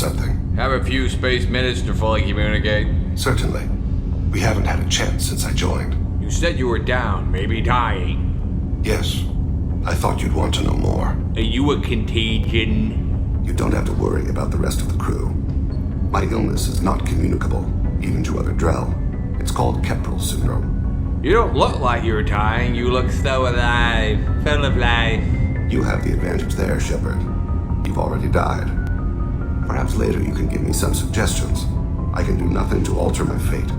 something. Have a few space minutes to fully communicate? Certainly. We haven't had a chance since I joined. You said you were down, maybe dying. Yes. I thought you'd want to know more. Are you a contagion? You don't have to worry about the rest of the crew. My illness is not communicable, even to other Drell. It's called Keprel syndrome. You don't look like you're dying. You look so alive, full of life. You have the advantage there, Shepard. You've already died. Perhaps later you can give me some suggestions. I can do nothing to alter my fate.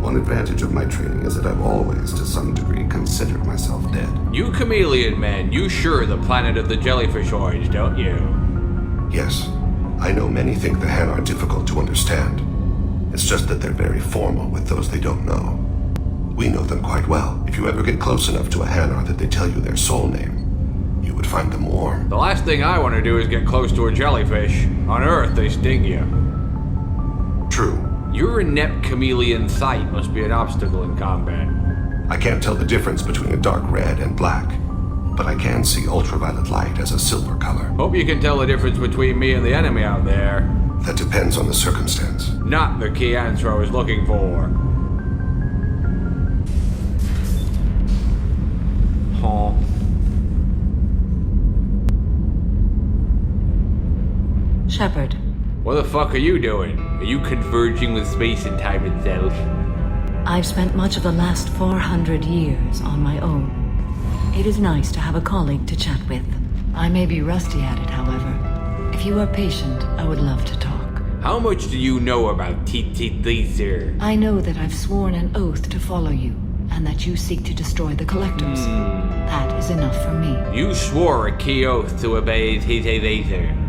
One advantage of my training is that I've always, to some degree, considered myself dead. You chameleon man, you sure the planet of the jellyfish orange, don't you? Yes. I know many think the Hen are difficult to understand. It's just that they're very formal with those they don't know. We know them quite well. If you ever get close enough to a Hanar that they tell you their soul name, you would find them warm. The last thing I want to do is get close to a jellyfish. On Earth, they sting you. True. Your inept chameleon sight must be an obstacle in combat. I can't tell the difference between a dark red and black, but I can see ultraviolet light as a silver color. Hope you can tell the difference between me and the enemy out there. That depends on the circumstance. Not the key answer I was looking for. Huh. Shepard. What the fuck are you doing? Are you converging with space and time itself? I've spent much of the last 400 years on my own. It is nice to have a colleague to chat with. I may be rusty at it, however. If you are patient, I would love to talk. How much do you know about TTD? I know that I've sworn an oath to follow you, and that you seek to destroy the Collectors. That is enough for me. You swore a key oath to obey TTD.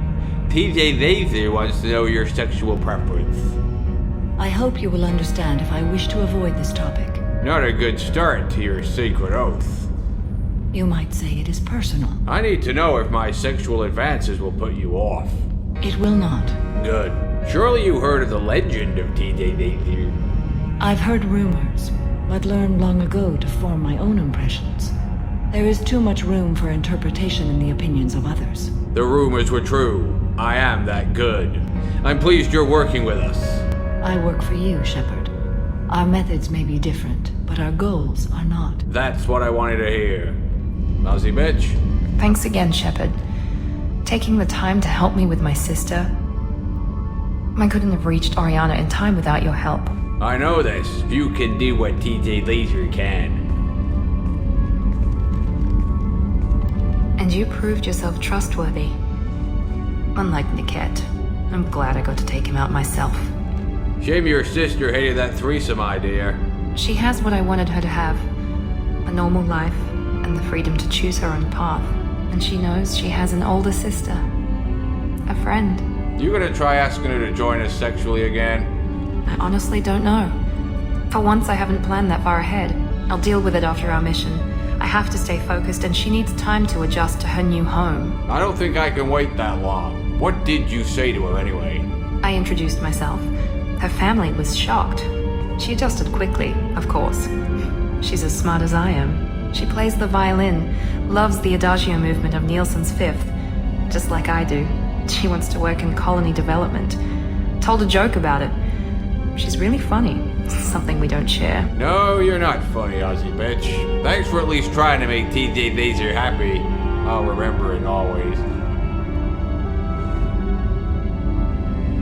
TTD wants to know your sexual preference. I hope you will understand if I wish to avoid this topic. Not a good start to your secret oath. You might say it is personal. I need to know if my sexual advances will put you off. It will not. Good. Surely you heard of the legend of TTD. I've heard rumors, but learned long ago to form my own impressions. There is too much room for interpretation in the opinions of others. The rumors were true. I am that good. I'm pleased you're working with us. I work for you, Shepard. Our methods may be different, but our goals are not. That's what I wanted to hear. Lousy bitch. Thanks again, Shepard. Taking the time to help me with my sister. I couldn't have reached Oriana in time without your help. I know this. You can do what TJ Laser can. And you proved yourself trustworthy. Unlike Niket, I'm glad I got to take him out myself. Shame your sister hated that threesome idea. She has what I wanted her to have. A normal life, and the freedom to choose her own path. And she knows she has an older sister. A friend. You gonna try asking her to join us sexually again? I honestly don't know. For once, I haven't planned that far ahead. I'll deal with it after our mission. I have to stay focused, and she needs time to adjust to her new home. I don't think I can wait that long. What did you say to her anyway? I introduced myself. Her family was shocked. She adjusted quickly, of course. She's as smart as I am. She plays the violin, loves the Adagio movement of Nielsen's Fifth, just like I do. She wants to work in colony development. Told a joke about it. She's really funny. Something we don't share. No, you're not funny, Aussie bitch. Thanks for at least trying to make TJ Laser happy. I'll remember it always.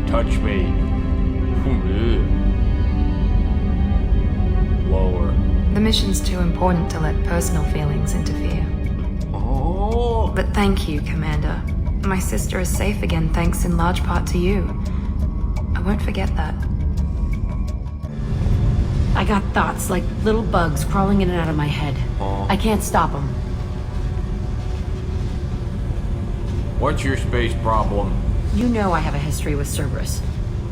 Touch me. Lower. The mission's too important to let personal feelings interfere. Oh. But thank you, Commander. My sister is safe again thanks in large part to you. I won't forget that. I got thoughts like little bugs crawling in and out of my head. I can't stop them. What's your space problem? You know I have a history with Cerberus.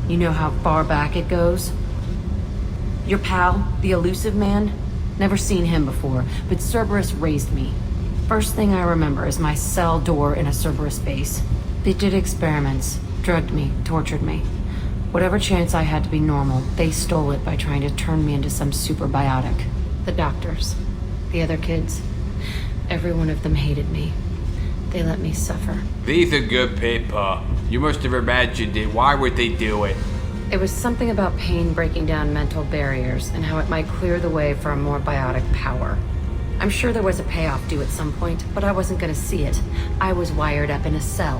You know how far back it goes? Your pal, the elusive man? Never seen him before, but Cerberus raised me. First thing I remember is my cell door in a Cerberus base. They did experiments, drugged me, tortured me. Whatever chance I had to be normal, they stole it by trying to turn me into some superbiotic. The doctors, the other kids, every one of them hated me. They let me suffer. These are good people. You must have imagined it. Why would they do it? It was something about pain breaking down mental barriers and how it might clear the way for a more biotic power. I'm sure there was a payoff due at some point, but I wasn't gonna see it. I was wired up in a cell.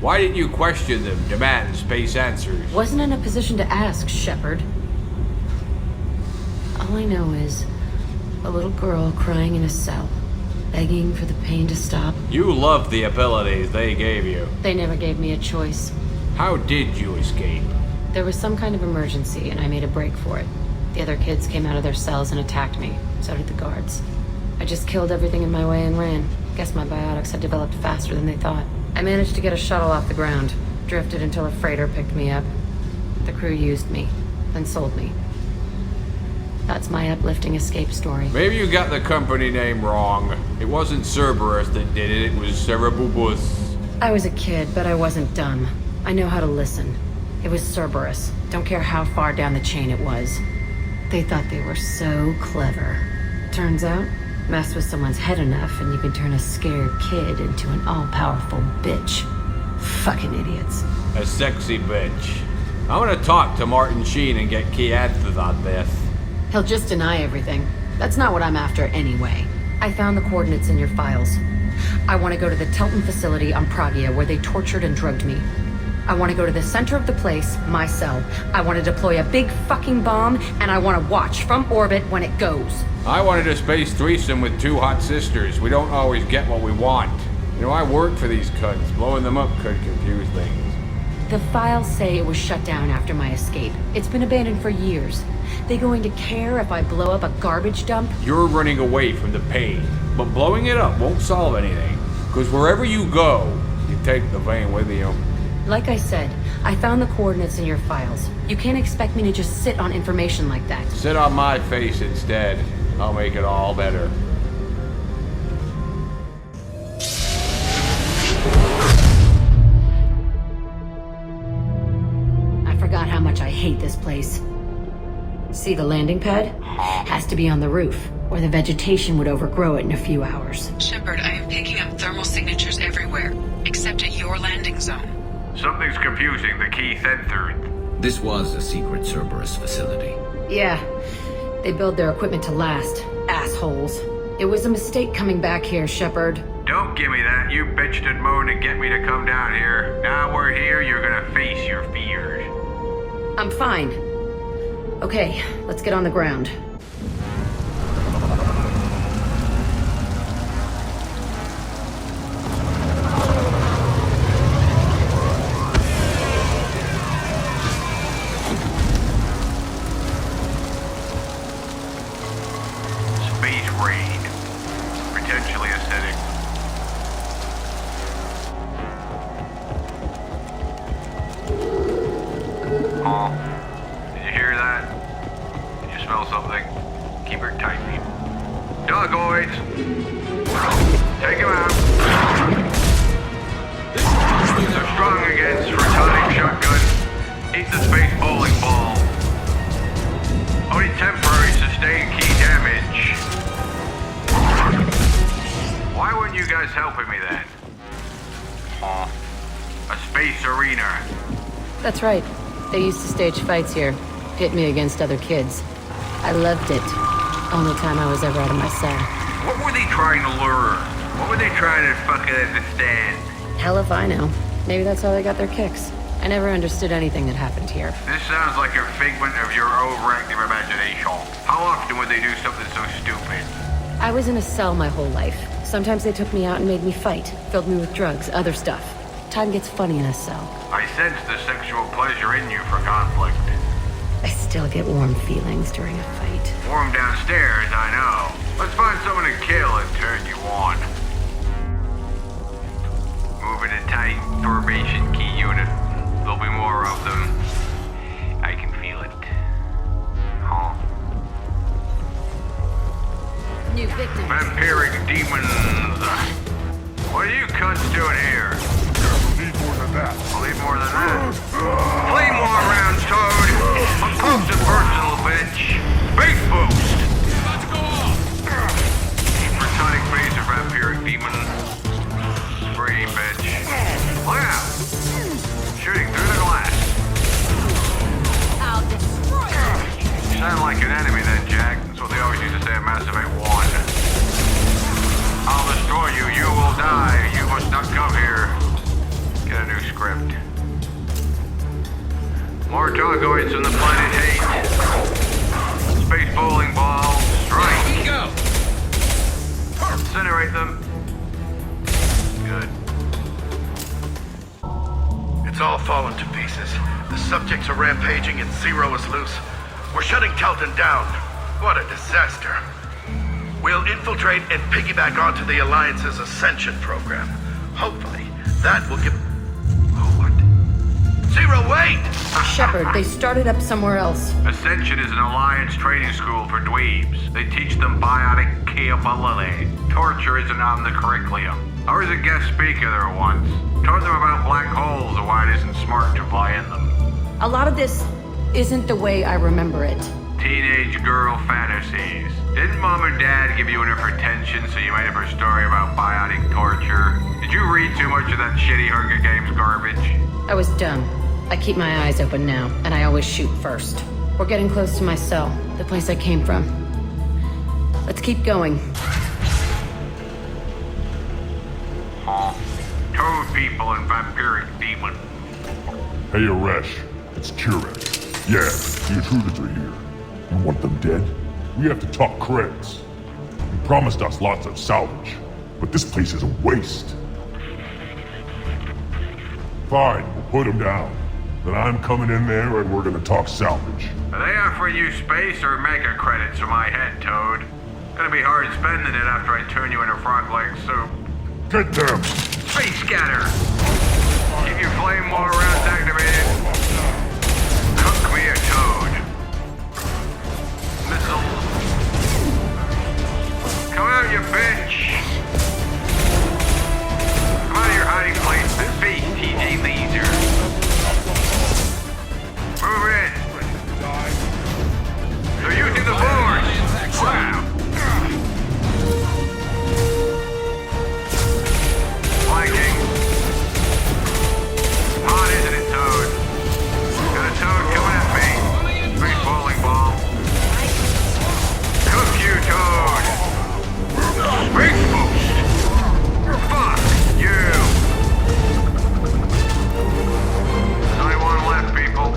Why didn't you question them, demand space answers? Wasn't in a position to ask, Shepard. All I know is a little girl crying in a cell, begging for the pain to stop. You loved the abilities they gave you. They never gave me a choice. How did you escape? There was some kind of emergency, and I made a break for it. The other kids came out of their cells and attacked me. So did the guards. I just killed everything in my way and ran. Guess my biotics had developed faster than they thought. I managed to get a shuttle off the ground. Drifted until a freighter picked me up. The crew used me, then sold me. That's my uplifting escape story. Maybe you got the company name wrong. It wasn't Cerberus that did it, it was Cerebubus. I was a kid, but I wasn't dumb. I know how to listen. It was Cerberus. Don't care how far down the chain it was. They thought they were so clever. Turns out, mess with someone's head enough and you can turn a scared kid into an all-powerful bitch. Fucking idiots. A sexy bitch. I'm gonna talk to Martin Sheen and get key answers on this. He'll just deny everything. That's not what I'm after anyway. I found the coordinates in your files. I want to go to the Telton facility on Pragia where they tortured and drugged me. I want to go to the center of the place, my cell. I want to deploy a big fucking bomb, and I want to watch from orbit when it goes. I wanted a space threesome with two hot sisters. We don't always get what we want. You know, I work for these cunts. Blowing them up could confuse things. The files say it was shut down after my escape. It's been abandoned for years. They going to care if I blow up a garbage dump? You're running away from the pain, but blowing it up won't solve anything. Because wherever you go, you take the vein with you. Like I said, I found the coordinates in your files. You can't expect me to just sit on information like that. Sit on my face instead. I'll make it all better. I forgot how much I hate this place. See the landing pad? Has to be on the roof, or the vegetation would overgrow it in a few hours. Shepard, I am picking up thermal signatures everywhere, except at your landing zone. Something's confusing the key sensor. This was a secret Cerberus facility. Yeah, they build their equipment to last. Assholes. It was a mistake coming back here, Shepard. Don't give me that. You bitched and moaned to get me to come down here. Now we're here, you're gonna face your fears. I'm fine. Okay, let's get on the ground. Space raid. Potentially aesthetic. Oh, did you hear that? Did you smell something? Keep her tight. Dogoids! Take him out. They're strong against photonic shotgun. Eat the space bowling ball. Only temporary sustained key damage. Why weren't you guys helping me then? Huh? A space arena. That's right. They used to stage fights here. Pit me against other kids. I loved it. Only time I was ever out of my cell. What were they trying to learn? What were they trying to fucking understand? Hell if I know. Maybe that's how they got their kicks. I never understood anything that happened here. This sounds like a figment of your overactive imagination. How often would they do something so stupid? I was in a cell my whole life. Sometimes they took me out and made me fight. Filled me with drugs, other stuff. Time gets funny in a cell. I sense the sexual pleasure in you for conflict. I still get warm feelings during a fight. Warm downstairs, I know. Let's find someone to kill and turn you on. Moving a tight formation key unit. There'll be more of them. I can feel it. Huh? New victims. Vampiric demons. What are you cunts doing here? We'll need more than that. I'll need more than that. Play more around, Toad. I'm close to personal, bitch. Space boost. Let's go off. Protonic phaser, vampiric demon. Scream, bitch. Look out. script. More Targoids from the planet Hate. Space bowling ball, strike. Here we go! Incinerate them. Good. It's all fallen to pieces. The subjects are rampaging and Zero is loose. We're shutting Telton down. What a disaster. We'll infiltrate and piggyback onto the Alliance's Ascension program. Hopefully, that will give... Oh, what? Zero, wait! Shepard, they started up somewhere else. Ascension is an Alliance training school for dweebs. They teach them biotic capability. Torture isn't on the curriculum. I was a guest speaker there once. Taught them about black holes and why it isn't smart to fly in them. A lot of this isn't the way I remember it. Teenage girl fantasies. Didn't Mom and Dad give you enough attention so you made up a story about biotic torture? Did you read too much of that shitty Hunger Games garbage? I was dumb. I keep my eyes open now, and I always shoot first. We're getting close to my cell, the place I came from. Let's keep going. Huh? Toad people and vampiric demons. Hey, Aresh. It's Kurek. Yeah, the intruders are here. You want them dead? We have to talk creds. You promised us lots of salvage, but this place is a waste. Fine, we'll put them down. Then I'm coming in there and we're gonna talk salvage. Are they offering you space or mega credits for my head, Toad? Gonna be hard spending it after I turn you into frog-leg soup. Get them! Space scatter! Keep your flame water rounds activated. Cook me a toad. Missiles. Come out, you bitch! Come out of your hiding place and face TJ Laser. Move in! They're using the board! Wow! Flanking. Hot, isn't it, Toad? Got a Toad coming at me. Space bowling ball. Cook you, Toad! Space boost! Fuck you! There's only one left, people.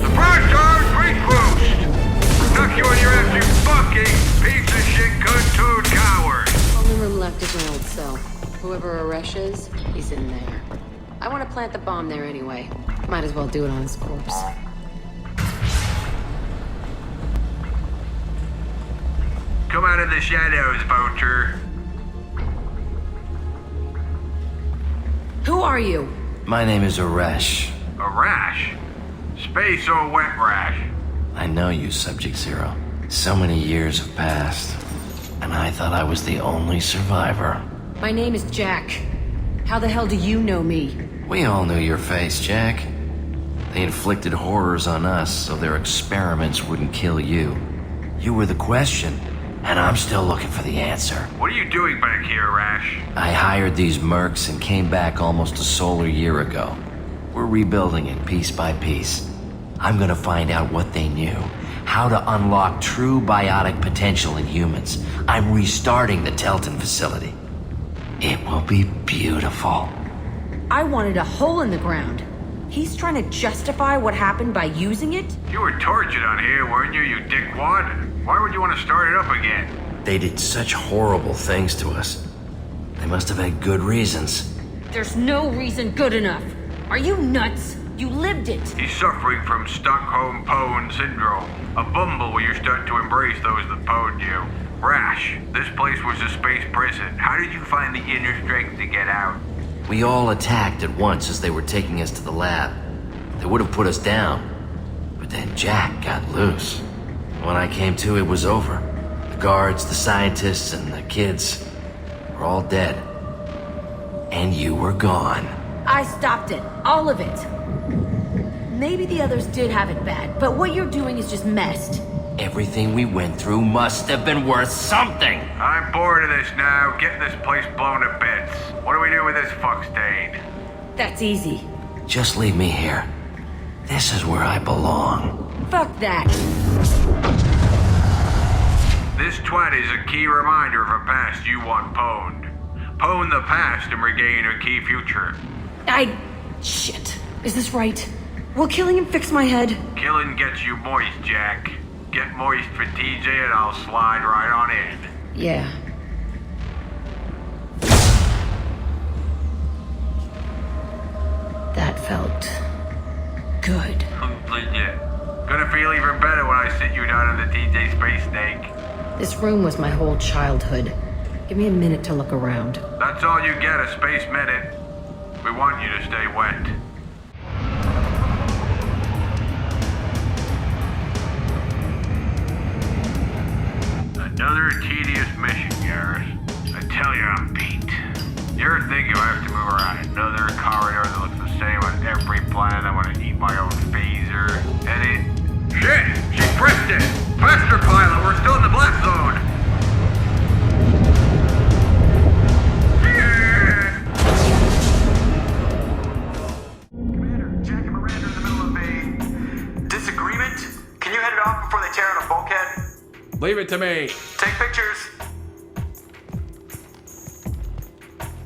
Surprise, Toad! Space boost! Knock you on your ass, you fucking piece of shit cunt Toad coward! Only room left is my old cell. Whoever Aresh is, he's in there. I want to plant the bomb there anyway. Might as well do it on his corpse. Come out of the shadows, Vulture. Who are you? My name is Aresh. A rash? Space or wet rash? I know you, Subject Zero. So many years have passed, and I thought I was the only survivor. My name is Jack. How the hell do you know me? We all knew your face, Jack. They inflicted horrors on us so their experiments wouldn't kill you. You were the question, and I'm still looking for the answer. What are you doing back here, Rash? I hired these mercs and came back almost a solar year ago. We're rebuilding it piece by piece. I'm gonna find out what they knew, how to unlock true biotic potential in humans. I'm restarting the Telton facility. It will be beautiful. I wanted a hole in the ground. He's trying to justify what happened by using it? You were tortured on here, weren't you, you dickwad? Why would you want to start it up again? They did such horrible things to us. They must have had good reasons. There's no reason good enough. Are you nuts? You lived it. He's suffering from Stockholm Pone syndrome. A bumble where you start to embrace those that pwned you. Rash, this place was a space prison. How did you find the inner strength to get out? We all attacked at once as they were taking us to the lab. They would have put us down. But then Jack got loose. When I came to, it was over. The guards, the scientists, and the kids were all dead. And you were gone. I stopped it. All of it. Maybe the others did have it bad, but what you're doing is just messed. Everything we went through must have been worth something. I'm bored of this now. Get this place blown to bits. What do we do with this fuck stain? That's easy. Just leave me here. This is where I belong. Fuck that. This twat is a key reminder of a past you want pwned. Pwn the past and regain a key future. I Shit. Is this right? Will killing him fix my head? Killing gets you moist, Jack. Get moist for TJ and I'll slide right on in. Yeah. That felt good. Legit. Gonna feel even better when I sit you down in the TJ Space Snake. This room was my whole childhood. Give me a minute to look around. That's all you get, a space minute. We want you to stay wet. Another tedious mission, Garrus. I tell you, I'm beat. You ever think if I have to move around another corridor that looks the same on every planet, I'm gonna eat my own phaser? And it... Shit! She pressed it! Faster, pilot! We're still in the blast zone! Yeah! Commander, Jack and Miranda are in the middle of a... disagreement? Can you head it off before they tear out a bulkhead? Leave it to me. Take pictures.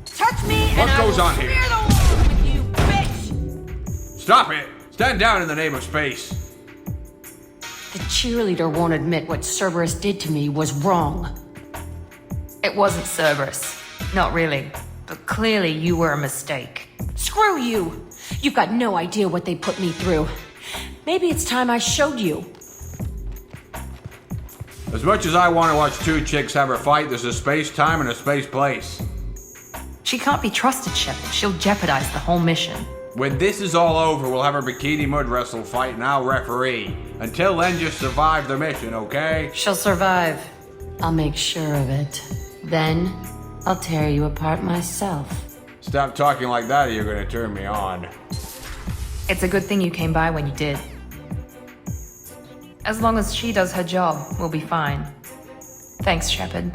Touch me What goes on here? smear the walls with you, bitch! Stop it. Stand down in the name of space. The cheerleader won't admit what Cerberus did to me was wrong. It wasn't Cerberus. Not really. But clearly you were a mistake. Screw you! You've got no idea what they put me through. Maybe it's time I showed you. As much as I want to watch two chicks have her fight, there's a space-time and a space-place. She can't be trusted, Shepard. She'll jeopardize the whole mission. When this is all over, we'll have her bikini mud wrestle fight and I'll referee. Until then, just survive the mission, okay? She'll survive. I'll make sure of it. Then, I'll tear you apart myself. Stop talking like that or you're gonna turn me on. It's a good thing you came by when you did. As long as she does her job, we'll be fine. Thanks, Shepard.